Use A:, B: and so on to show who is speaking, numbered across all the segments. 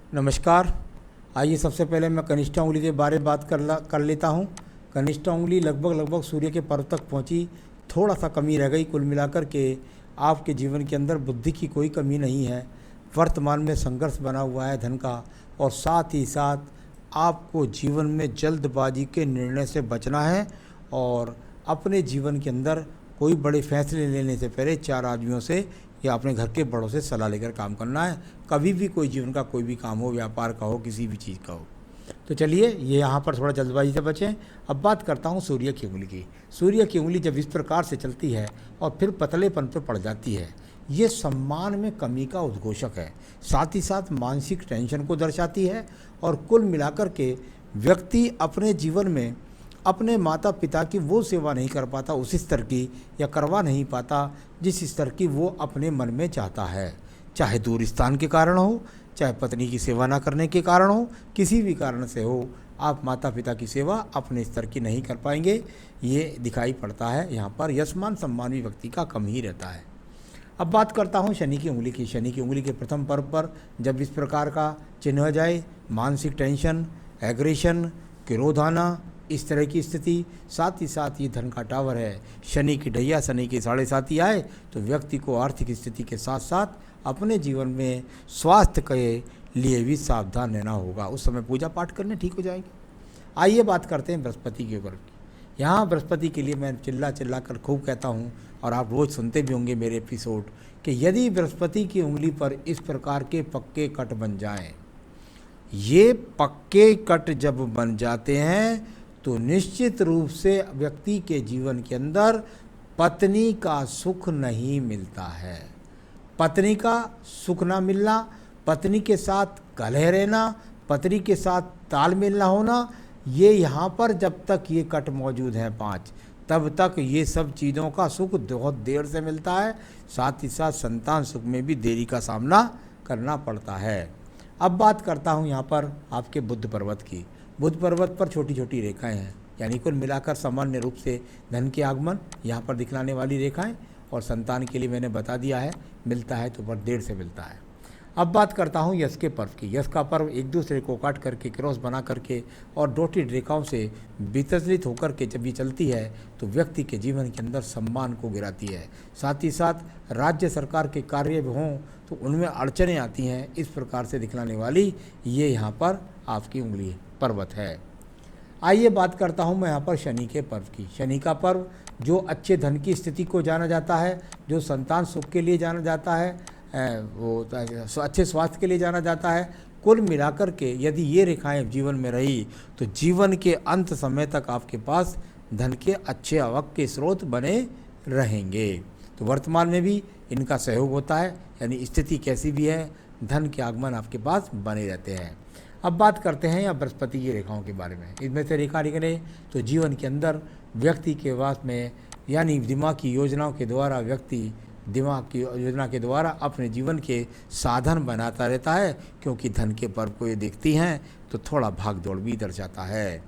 A: नमस्कार। आइए सबसे पहले मैं कनिष्ठा उंगली के बारे में बात कर लेता हूँ। कनिष्ठा उंगली लगभग सूर्य के पर्व तक पहुँची, थोड़ा सा कमी रह गई। कुल मिलाकर के आपके जीवन के अंदर बुद्धि की कोई कमी नहीं है। वर्तमान में संघर्ष बना हुआ है धन का, और साथ ही साथ आपको जीवन में जल्दबाजी के निर्णय से बचना है, और अपने जीवन के अंदर कोई बड़े फैसले लेने से पहले 4 आदमियों से या अपने घर के बड़ों से सलाह लेकर काम करना है। कभी भी कोई जीवन का कोई भी काम हो, व्यापार का हो, किसी भी चीज़ का हो। तो चलिए ये यहाँ पर थोड़ा जल्दबाजी से बचें। अब बात करता हूँ सूर्य की उंगली की। सूर्य की उंगली जब इस प्रकार से चलती है और फिर पतलेपन पर पड़ जाती है, ये सम्मान में कमी का उद्घोषक है। साथ ही साथ मानसिक टेंशन को दर्शाती है, और कुल मिलाकर के व्यक्ति अपने जीवन में अपने माता पिता की वो सेवा नहीं कर पाता उस स्तर की, या करवा नहीं पाता जिस स्तर की वो अपने मन में चाहता है। चाहे दूर स्थान के कारण हो, चाहे पत्नी की सेवा ना करने के कारण हो, किसी भी कारण से हो, आप माता पिता की सेवा अपने स्तर की नहीं कर पाएंगे। ये दिखाई पड़ता है यहाँ पर। यशमान सम्मान भी व्यक्ति का कम ही रहता है। अब बात करता हूँ शनि की उंगली की। शनि की उंगली के प्रथम पर्व पर जब इस प्रकार का चिन्ह आ जाए, मानसिक टेंशन, एग्रेशन, क्रोध आना, इस तरह की स्थिति, साथ ही साथ ये धन का टावर है। शनि की ढैया शनि के 7.5 आए तो व्यक्ति को आर्थिक स्थिति के साथ साथ अपने जीवन में स्वास्थ्य के लिए भी सावधान रहना होगा। उस समय पूजा पाठ करने ठीक हो जाएंगे। आइए बात करते हैं बृहस्पति के ऊपर। यहाँ बृहस्पति के लिए मैं चिल्ला चिल्ला कर खूब कहता हूँ, और आप रोज़ सुनते भी होंगे मेरे एपिसोड, कि यदि बृहस्पति की उंगली पर इस प्रकार के पक्के कट बन जाएं, ये पक्के कट जब बन जाते हैं तो निश्चित रूप से व्यक्ति के जीवन के अंदर पत्नी का सुख नहीं मिलता है। पत्नी का सुख ना मिलना, पत्नी के साथ कलह रहना, पत्नी के साथ तालमेल ना होना, ये यहाँ पर जब तक ये कट मौजूद हैं 5, तब तक ये सब चीज़ों का सुख बहुत देर से मिलता है। साथ ही साथ संतान सुख में भी देरी का सामना करना पड़ता है। अब बात करता हूँ यहाँ पर आपके बुध पर्वत की। बुध पर्वत पर छोटी छोटी रेखाएं हैं, यानी कुल मिलाकर सामान्य रूप से धन के आगमन यहाँ पर दिखलाने वाली रेखाएं, और संतान के लिए मैंने बता दिया है मिलता है तो बहुत देर से मिलता है। अब बात करता हूँ यश के पर्व की। यश का पर्व एक दूसरे को काट करके, क्रॉस बना करके और डॉटेड रेखाओं से विचलित होकर के जब ये चलती है तो व्यक्ति के जीवन के अंदर सम्मान को गिराती है। साथ ही साथ राज्य सरकार के कार्य हों तो उनमें अड़चनें आती हैं। इस प्रकार से दिखलाने वाली ये यहाँ पर आपकी उंगली पर्वत है। आइए बात करता हूँ मैं यहाँ पर शनि के पर्व की। शनि का पर्व जो अच्छे धन की स्थिति को जाना जाता है, जो संतान सुख के लिए जाना जाता है, वो अच्छे स्वास्थ्य के लिए जाना जाता है। कुल मिलाकर के यदि ये रेखाएं जीवन में रही तो जीवन के अंत समय तक आपके पास धन के अच्छे आवक के स्रोत बने रहेंगे। तो वर्तमान में भी इनका सहयोग होता है, यानी स्थिति कैसी भी है धन के आगमन आपके पास बने रहते हैं। अब बात करते हैं या बृहस्पति की रेखाओं के बारे में। इनमें से रेखा निकले तो जीवन के अंदर व्यक्ति के वास में, यानी दिमाग की योजनाओं के द्वारा व्यक्ति दिमाग की योजना के द्वारा अपने जीवन के साधन बनाता रहता है, क्योंकि धन के पर्व को ये देखती हैं तो थोड़ा भाग दौड़ भी दर्शाता है।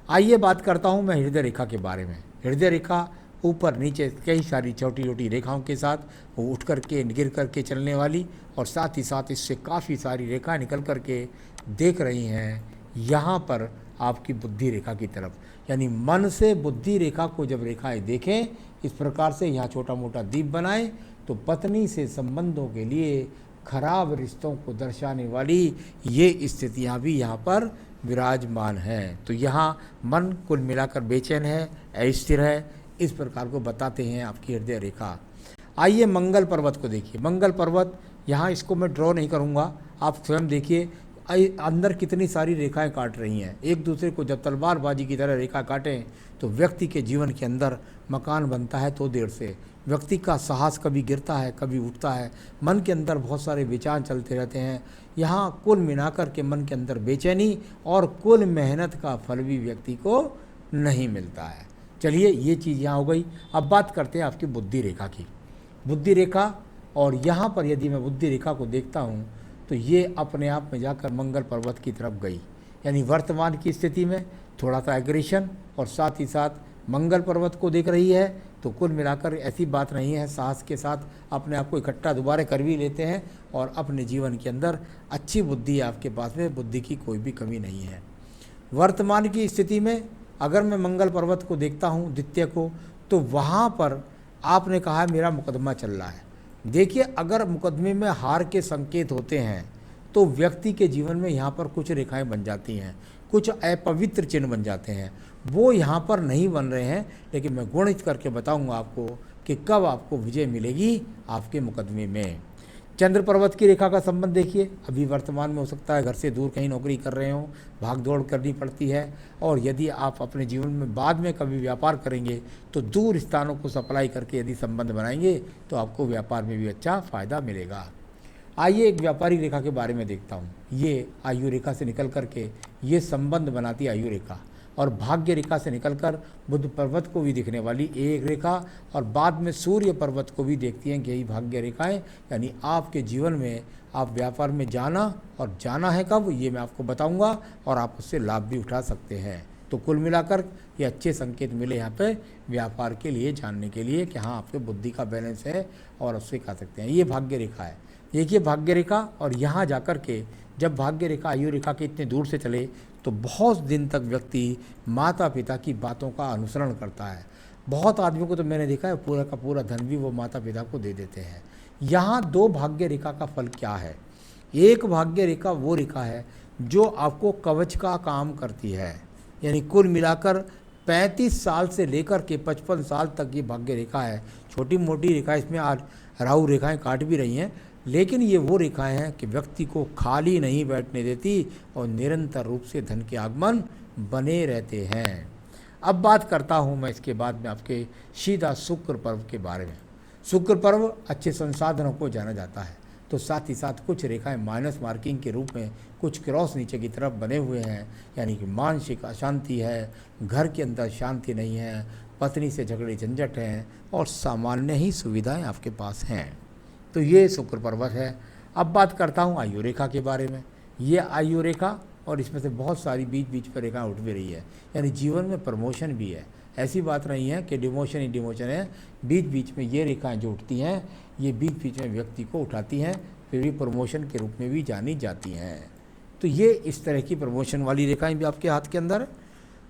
A: आइए बात करता हूँ मैं हृदय रेखा के बारे में। हृदय रेखा ऊपर नीचे कई सारी छोटी छोटी रेखाओं के साथ वो उठ करके गिर करके चलने वाली, और साथ ही साथ इससे काफ़ी सारी रेखाएं निकल करके देख रही हैं यहाँ पर आपकी बुद्धि रेखा की तरफ। यानी मन से बुद्धि रेखा को जब रेखाएं देखें इस प्रकार से, यहाँ छोटा मोटा दीप बनाएं, तो पत्नी से संबंधों के लिए खराब रिश्तों को दर्शाने वाली ये स्थितियाँ भी यहाँ पर विराजमान हैं। तो यहाँ मन कुल मिलाकर बेचैन है, अस्थिर है, इस प्रकार को बताते हैं आपकी हृदय रेखा। आइए मंगल पर्वत को देखिए। मंगल पर्वत यहाँ इसको मैं ड्रॉ नहीं करूँगा, आप स्वयं देखिए अंदर कितनी सारी रेखाएं काट रही हैं एक दूसरे को। जब तलवारबाजी की तरह रेखा काटें तो व्यक्ति के जीवन के अंदर मकान बनता है तो देर से। व्यक्ति का साहस कभी गिरता है कभी उठता है, मन के अंदर बहुत सारे विचार चलते रहते हैं। यहाँ कुल मिलाकर के मन के अंदर बेचैनी और कुल मेहनत का फल भी व्यक्ति को नहीं मिलता है। चलिए ये चीज़ यहाँ हो गई। अब बात करते हैं आपकी बुद्धि रेखा की। बुद्धि रेखा, और यहाँ पर यदि मैं बुद्धि रेखा को देखता हूँ तो ये अपने आप में जाकर मंगल पर्वत की तरफ गई, यानी वर्तमान की स्थिति में थोड़ा सा एग्रेशन और साथ ही साथ मंगल पर्वत को देख रही है, तो कुल मिलाकर ऐसी बात नहीं है, साहस के साथ अपने आप को इकट्ठा दोबारा कर भी लेते हैं और अपने जीवन के अंदर अच्छी बुद्धि है आपके पास में, बुद्धि की कोई भी कमी नहीं है। वर्तमान की स्थिति में अगर मैं मंगल पर्वत को देखता हूँ द्वितीय को, तो वहाँ पर आपने कहा है मेरा मुकदमा चल रहा है। देखिए, अगर मुकदमे में हार के संकेत होते हैं तो व्यक्ति के जीवन में यहाँ पर कुछ रेखाएं बन जाती हैं, कुछ अपवित्र चिन्ह बन जाते हैं। वो यहाँ पर नहीं बन रहे हैं, लेकिन मैं गुणित करके बताऊंगा आपको कि कब आपको विजय मिलेगी आपके मुकदमे में। चंद्र पर्वत की रेखा का संबंध देखिए, अभी वर्तमान में हो सकता है घर से दूर कहीं नौकरी कर रहे हो, भाग दौड़ करनी पड़ती है, और यदि आप अपने जीवन में बाद में कभी व्यापार करेंगे तो दूर स्थानों को सप्लाई करके यदि संबंध बनाएंगे तो आपको व्यापार में भी अच्छा फ़ायदा मिलेगा। आइए एक व्यापारिक रेखा के बारे में देखता हूँ। ये आयु रेखा से निकल करके ये संबंध बनाती है आयु रेखा, और भाग्य रेखा से निकलकर बुध पर्वत को भी दिखने वाली एक रेखा, और बाद में सूर्य पर्वत को भी देखती हैं कि यही भाग्य रेखाएं, यानी आपके जीवन में आप व्यापार में जाना, और जाना है कब ये मैं आपको बताऊंगा, और आप उससे लाभ भी उठा सकते हैं। तो कुल मिलाकर ये अच्छे संकेत मिले यहाँ पे व्यापार के लिए, जानने के लिए कि हाँ आपके बुद्धि का बैलेंस है और उससे खा सकते हैं। ये भाग्य रेखा है, देखिए भाग्य रेखा, और यहाँ जाकर के जब भाग्य रेखा आयु रेखा के इतने दूर से चले तो बहुत दिन तक व्यक्ति माता पिता की बातों का अनुसरण करता है। बहुत आदमियों को तो मैंने देखा है पूरा का पूरा धन भी वो माता पिता को दे देते हैं। यहाँ दो भाग्य रेखा का फल क्या है? एक भाग्य रेखा वो रेखा है जो आपको कवच का काम करती है, यानी कुल मिलाकर 35 साल से लेकर के 55 साल तक ये भाग्य रेखा है। छोटी मोटी रेखा इसमें आज राहु रेखाएं काट भी रही हैं, लेकिन ये वो रेखाएं हैं कि व्यक्ति को खाली नहीं बैठने देती और निरंतर रूप से धन के आगमन बने रहते हैं। अब बात करता हूँ मैं इसके बाद में आपके सीधा शुक्र पर्व के बारे में। शुक्र पर्व अच्छे संसाधनों को जाना जाता है, तो साथ ही साथ कुछ रेखाएं माइनस मार्किंग के रूप में कुछ क्रॉस नीचे की तरफ बने हुए हैं, यानी कि मानसिक अशांति है, घर के अंदर शांति नहीं है, पत्नी से झगड़े झंझट हैं, और सामान्य ही सुविधाएं आपके पास हैं। तो ये शुक्र पर्वत है। अब बात करता हूँ आयु रेखा के बारे में। ये आयु रेखा, और इसमें से बहुत सारी बीच बीच पर रेखाएं उठ भी रही है, यानी जीवन में प्रमोशन भी है। ऐसी बात नहीं है कि डिमोशन ही डिमोशन है, बीच बीच में ये रेखाएं जो उठती हैं ये बीच बीच में व्यक्ति को उठाती हैं, फिर भी प्रमोशन के रूप में भी जानी जाती हैं। तो ये इस तरह की प्रमोशन वाली रेखाएं भी आपके हाथ के अंदर है।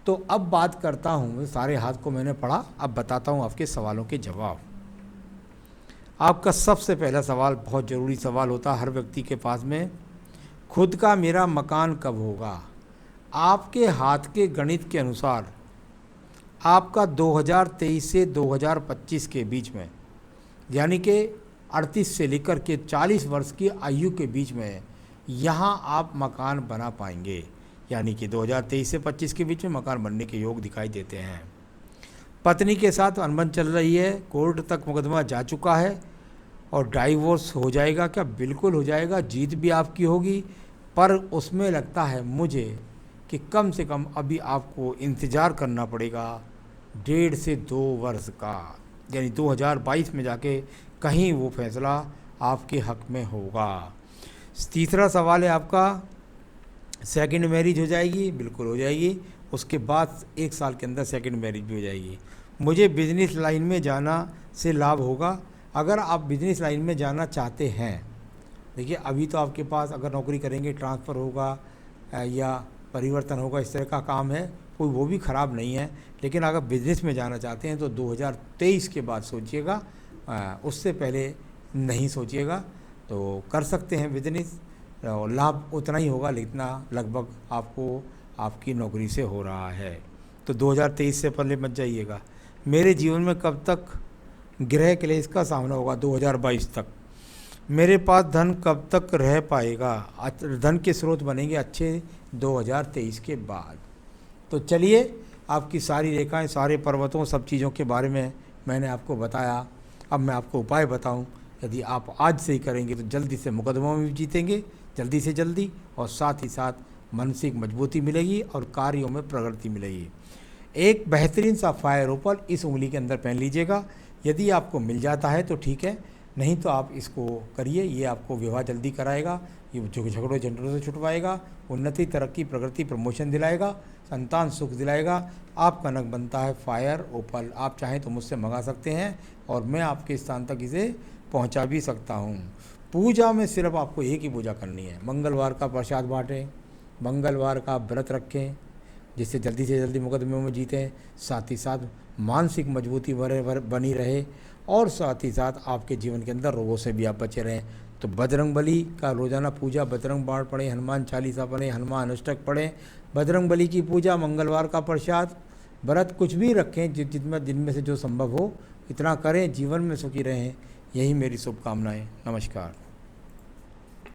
A: तो अब बात करता हूँ, सारे हाथ को मैंने पढ़ा, अब बताता हूँ आपके सवालों के जवाब। आपका सबसे पहला सवाल बहुत ज़रूरी सवाल होता है हर व्यक्ति के पास में, खुद का मेरा मकान कब होगा? आपके हाथ के गणित के अनुसार आपका 2023 से 2025 के बीच में, यानी कि 38 से लेकर के 40 वर्ष की आयु के बीच में यहाँ आप मकान बना पाएंगे, यानी कि 2023 से 25 के बीच में मकान बनने के योग दिखाई देते हैं। पत्नी के साथ अनबन चल रही है, कोर्ट तक मुकदमा जा चुका है, और डाइवोर्स हो जाएगा क्या? बिल्कुल हो जाएगा, जीत भी आपकी होगी, पर उसमें लगता है मुझे कि कम से कम अभी आपको इंतज़ार करना पड़ेगा 1.5 से 2 वर्ष का, यानी 2022 में जाके कहीं वो फैसला आपके हक में होगा। तीसरा सवाल है आपका, सेकंड मैरिज हो जाएगी? बिल्कुल हो जाएगी, उसके बाद 1 साल के अंदर सेकंड मैरिज भी हो जाएगी। मुझे बिजनेस लाइन में जाना से लाभ होगा? अगर आप बिजनेस लाइन में जाना चाहते हैं, देखिए अभी तो आपके पास अगर नौकरी करेंगे ट्रांसफ़र होगा या परिवर्तन होगा, इस तरह का काम है, कोई वो भी ख़राब नहीं है। लेकिन अगर बिज़नेस में जाना चाहते हैं तो 2023 के बाद सोचिएगा, उससे पहले नहीं सोचिएगा। तो कर सकते हैं बिजनेस, और लाभ उतना ही होगा जितना लगभग आपको आपकी नौकरी से हो रहा है। तो 2023 से पहले मत जाइएगा। मेरे जीवन में कब तक गृह क्लेश का सामना होगा? 2022 तक। मेरे पास धन कब तक रह पाएगा? धन के स्रोत बनेंगे अच्छे 2023 के बाद। तो चलिए, आपकी सारी रेखाएं, सारे पर्वतों, सब चीज़ों के बारे में मैंने आपको बताया। अब मैं आपको उपाय बताऊं, यदि आप आज से ही करेंगे तो जल्दी से मुकदमा में भी जीतेंगे, जल्दी से जल्दी, और साथ ही साथ मानसिक मजबूती मिलेगी और कार्यों में प्रगति मिलेगी। एक बेहतरीन सा फायर ओपल इस उंगली के अंदर पहन लीजिएगा। यदि आपको मिल जाता है तो ठीक है, नहीं तो आप इसको करिए, ये आपको विवाह जल्दी कराएगा, ये झगड़ों झंझटों से छुटवाएगा, उन्नति, तरक्की, प्रगति, प्रमोशन दिलाएगा, संतान सुख दिलाएगा। आपका नग बनता है फायर ओपल। आप चाहें तो मुझसे मंगा सकते हैं और मैं आपके स्थान तक इसे पहुंचा भी सकता हूं। पूजा में सिर्फ आपको एक ही पूजा करनी है, मंगलवार का प्रसाद बांटें, मंगलवार का व्रत रखें, जिससे जल्दी से जल्दी मुकदमे में जीतें, साथ ही साथ मानसिक मजबूती बनी रहे और साथ ही साथ आपके जीवन के अंदर रोगों से भी आप बचे रहें। तो बजरंग बली का रोज़ाना पूजा, बजरंग बाण पढ़ें, हनुमान चालीसा पढ़ें, हनुमान अष्टक पढ़ें, बजरंग बली की पूजा, मंगलवार का प्रसाद, व्रत कुछ भी रखें, जिनमें से जो संभव हो इतना करें, जीवन में सुखी रहें। यही मेरी शुभकामनाएं। नमस्कार।